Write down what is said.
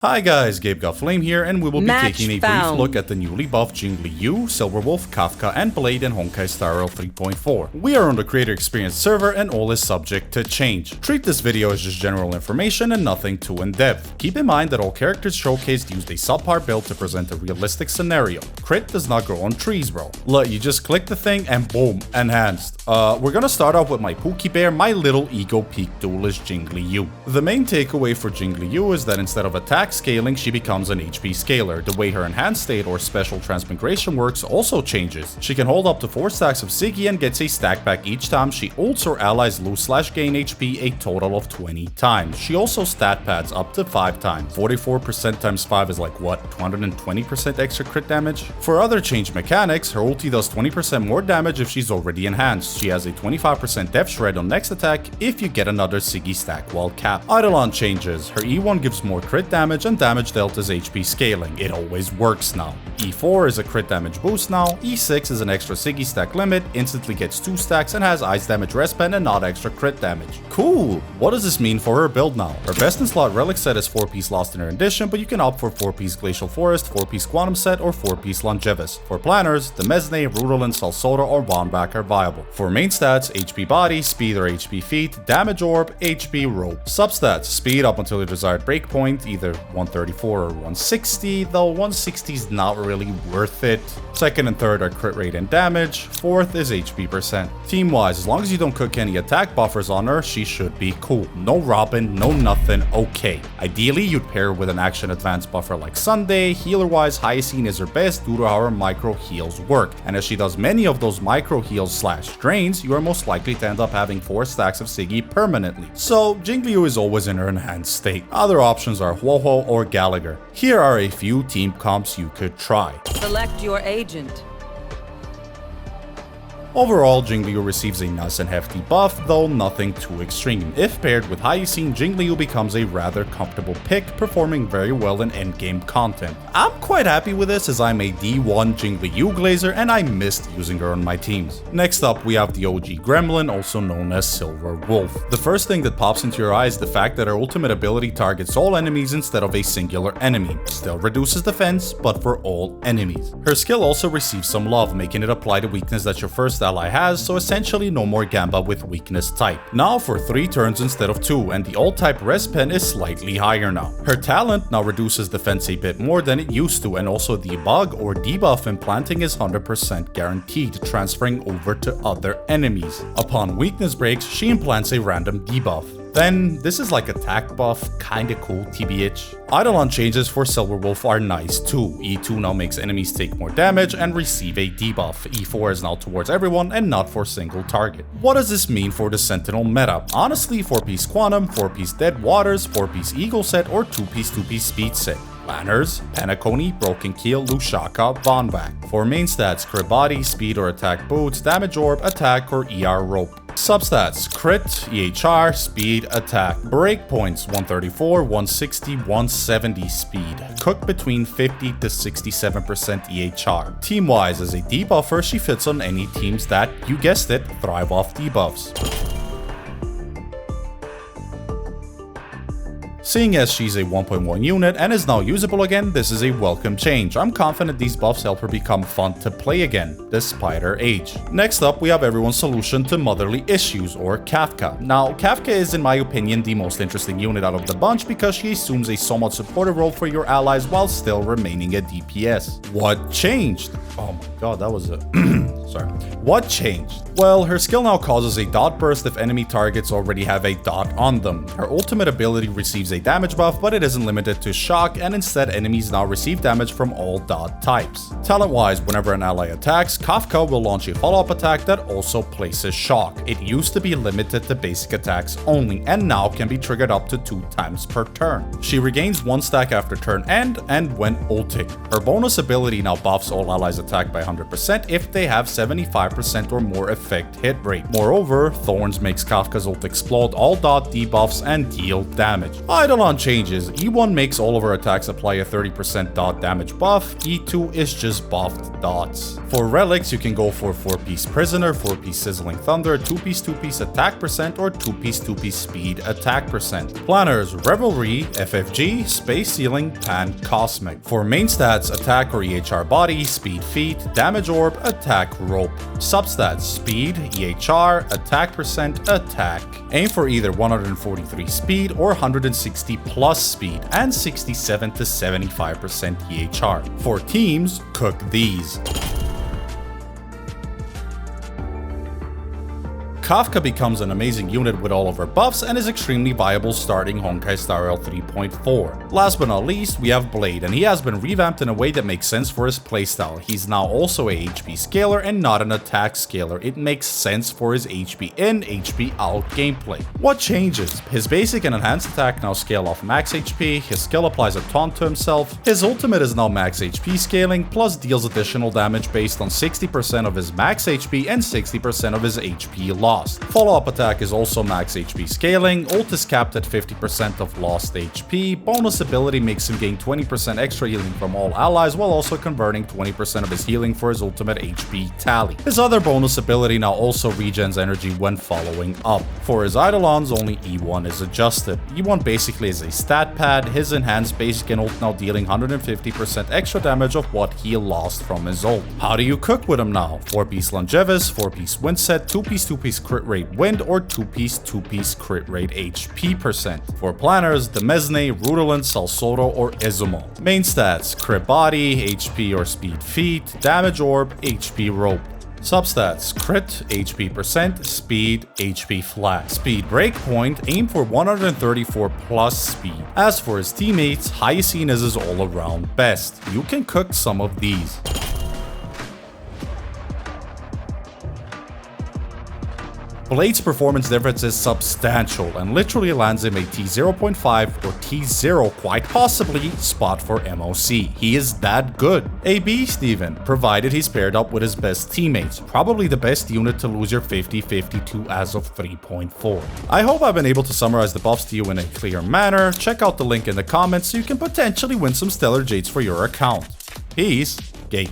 Hi guys, GabeGotFlame here, and we will be taking a found. brief look at the newly buffed Jingliu, Silverwolf, Kafka, and Blade in Honkai Star Rail 3.4. We are on the creator experience server and all is subject to change. Treat this video as just general information and nothing too in-depth. Keep in mind that all characters showcased used a subpar build to present a realistic scenario. Crit does not grow on trees, bro. Look, you just click the thing and boom, enhanced. We're gonna start off with my Pookie Bear, my little ego peak duelist Jingliu. The main takeaway for Jingliu is that instead of attack scaling, she becomes an HP scaler. The way her enhanced state or special transmigration works also changes. She can hold up to 4 stacks of Siggy and gets a stack back each time she ults or allies lose/gain HP a total of 20 times. She also stat pads up to 5 times. 44% times 5 is like what, 220% extra crit damage? For other change mechanics, her ulti does 20% more damage if she's already enhanced. She has a 25% def shred on next attack if you get another Siggy stack while capped. Eidolon changes. Her E1 gives more crit damage and damage dealt is HP scaling. It always works now. E4 is a crit damage boost now. E6 is an extra Siggy stack limit, instantly gets 2 stacks and has ice damage respen and not extra crit damage. Cool! What does this mean for her build now? Her best in slot relic set is 4-piece Lost in her edition, but you can opt for 4-piece Glacial Forest, 4-piece Quantum set, or 4-piece Longevous. For Planars, the Mesne, Rudolin, Salsoda, or Wandback are viable. For main stats, HP body, speed or HP feet, damage orb, HP rope. Substats, speed up until your desired breakpoint, either 134 or 160, though 160 is not really worth it. Second and third are crit rate and damage. Fourth is HP percent. Team wise, as long as you don't cook any attack buffers on her, she should be cool. No Robin, no nothing, okay. Ideally, you'd pair her with an action advance buffer like Sunday. Healer wise, Hyacine is her best due to how her micro heals work. And as she does many of those micro heals / drains, you are most likely to end up having 4 stacks of Siggy permanently. So Jingliu is always in her enhanced state. Other options are Huoho or Gallagher. Here are a few team comps you could try. Select your agent. Overall, Jingliu receives a nice and hefty buff, though nothing too extreme. If paired with Hyacine, Jingliu becomes a rather comfortable pick, performing very well in endgame content. I'm quite happy with this as I'm a D1 Jingliu glazer and I missed using her on my teams. Next up, we have the OG Gremlin, also known as Silver Wolf. The first thing that pops into your eye is the fact that her ultimate ability targets all enemies instead of a singular enemy. Still reduces defense, but for all enemies. Her skill also receives some love, making it apply to weakness that your first ally has, so essentially no more Gamba with weakness type. Now for 3 turns instead of 2, and the alt type respen is slightly higher now. Her talent now reduces defense a bit more than it used to, and also the bug or debuff implanting is 100% guaranteed, transferring over to other enemies. Upon weakness breaks, she implants a random debuff. Then, this is like attack buff, kinda cool TBH. Eidolon changes for Silverwolf are nice too. E2 now makes enemies take more damage and receive a debuff. E4 is now towards everyone and not for single target. What does this mean for the Sentinel meta? Honestly, 4-piece Quantum, 4-piece Dead Waters, 4-piece Eagle set, or 2-piece Speed set. Planars, Penacony, Broken Keel, Lushaka, Vonback. For main stats, crit body, speed or attack boots, damage orb, attack or ER rope. Substats, crit, EHR, speed, attack. Breakpoints, 134, 160, 170 speed. Cook between 50 to 67% EHR. Team-wise, as a debuffer, she fits on any teams that, you guessed it, thrive off debuffs. Seeing as she's a 1.1 unit and is now usable again, this is a welcome change. I'm confident these buffs help her become fun to play again, despite her age. Next up, we have everyone's solution to motherly issues, or Kafka. Now, Kafka is in my opinion the most interesting unit out of the bunch because she assumes a somewhat supportive role for your allies while still remaining a DPS. What changed? Oh my god, that was a... sorry. What changed? Well, her skill now causes a dot burst if enemy targets already have a dot on them. Her ultimate ability receives a damage buff, but it isn't limited to shock, and instead enemies now receive damage from all dot types. Talent-wise, whenever an ally attacks, Kafka will launch a follow-up attack that also places shock. It used to be limited to basic attacks only, and now can be triggered up to 2 times per turn. She regains 1 stack after turn end and when ulting. Her bonus ability now buffs all allies attacked by 100% if they have 75% or more effect hit rate. Moreover, Thorns makes Kafka's ult explode all dot debuffs and deal damage. Eidolon changes. E1 makes all of her attacks apply a 30% dot damage buff, E2 is just buffed dots. For relics, you can go for 4-piece prisoner, 4-piece sizzling thunder, 2-piece 2-piece attack percent, or 2-piece 2-piece speed attack percent. Planners, revelry, FFG, space ceiling, pan cosmic. For main stats, attack or EHR body, speed feet, damage orb, attack rope. Substats, speed, EHR, attack percent, attack. Aim for either 143 speed or 160 plus speed and 67 to 75% EHR. For teams, cook these. Kafka becomes an amazing unit with all of her buffs and is extremely viable starting Honkai Star Rail 3.4. Last but not least, we have Blade, and he has been revamped in a way that makes sense for his playstyle. He's now also a HP scaler and not an attack scaler. It makes sense for his HP in, HP out gameplay. What changes? His basic and enhanced attack now scale off max HP, his skill applies a taunt to himself, his ultimate is now max HP scaling, plus deals additional damage based on 60% of his max HP and 60% of his HP lost. Follow-up attack is also max HP scaling, ult is capped at 50% of lost HP, bonus ability makes him gain 20% extra healing from all allies while also converting 20% of his healing for his ultimate HP tally. His other bonus ability now also regens energy when following up. For his Eidolons, only E1 is adjusted. E1 basically is a stat pad, his enhanced basic and ult now dealing 150% extra damage of what he lost from his ult. How do you cook with him now? 4-piece Longevous, 4-piece Windset, 2-piece 2-piece crit rate wind, or 2-piece crit rate HP percent. For planners, Demesne, Rudolin, Salsoro, or Izumo. Main stats, crit body, HP or speed feet, damage orb, HP rope. Substats, crit, HP percent, speed, HP flat. Speed breakpoint, aim for 134 plus speed. As for his teammates, Hyacine is his all-around best. You can cook some of these. Blade's performance difference is substantial and literally lands him a T0.5 or T0, quite possibly, spot for MOC. He is that good. A beast even, provided he's paired up with his best teammates. Probably the best unit to lose your 50-52 as of 3.4. I hope I've been able to summarize the buffs to you in a clear manner. Check out the link in the comments so you can potentially win some stellar jades for your account. Peace, Gabe.